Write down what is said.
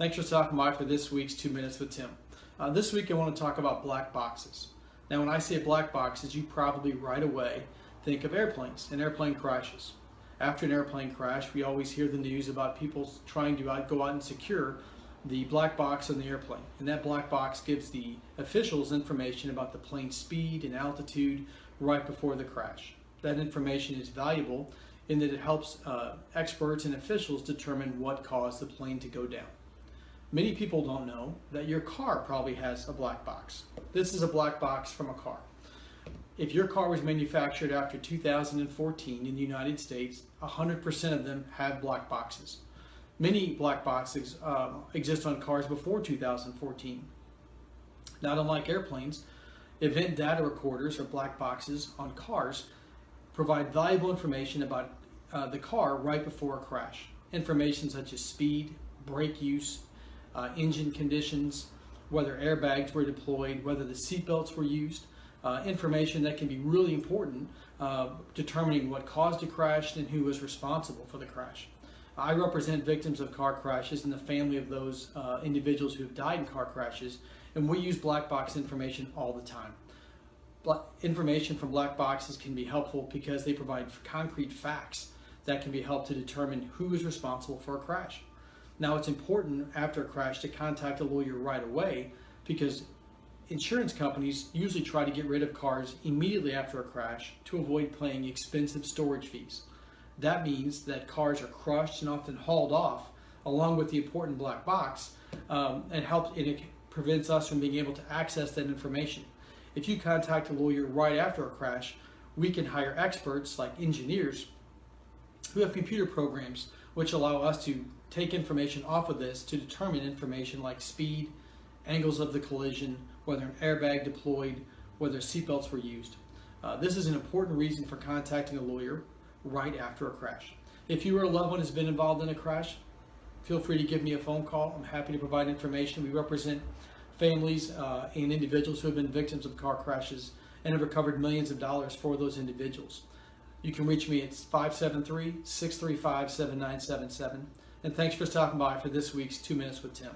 Thanks for stopping by for this week's 2 Minutes with Tim. This week I want to talk about black boxes. Now when I say black boxes, you probably right away think of airplanes and airplane crashes. After an airplane crash, we always hear the news about people trying to go out and secure the black box on the airplane. And that black box gives the officials information about the plane's speed and altitude right before the crash. That information is valuable in that it helps experts and officials determine what caused the plane to go down. Many people don't know that your car probably has a black box. This is a black box from a car. If your car was manufactured after 2014 in the United States, 100% of them have black boxes. Many black boxes exist on cars before 2014. Not unlike airplanes, event data recorders or black boxes on cars provide valuable information about the car right before a crash. Information such as speed, brake use, engine conditions, whether airbags were deployed, whether the seatbelts were used, information that can be really important determining what caused a crash and who was responsible for the crash. I represent victims of car crashes and the family of those individuals who have died in car crashes, and we use black box information all the time. Information from black boxes can be helpful because they provide concrete facts that can be helped to determine who is responsible for a crash. Now, it's important after a crash to contact a lawyer right away because insurance companies usually try to get rid of cars immediately after a crash to avoid paying expensive storage fees. That means that cars are crushed and often hauled off along with the important black box, and it prevents us from being able to access that information. If you contact a lawyer right after a crash, we can hire experts like engineers who have computer programs which allow us to take information off of this to determine information like speed, angles of the collision, whether an airbag deployed, whether seatbelts were used. This is an important reason for contacting a lawyer right after a crash. If you or a loved one has been involved in a crash, feel free to give me a phone call. I'm happy to provide information. We represent families and individuals who have been victims of car crashes and have recovered millions of dollars for those individuals. You can reach me at 573-635-7977. And thanks for stopping by for this week's 2 Minutes with Tim.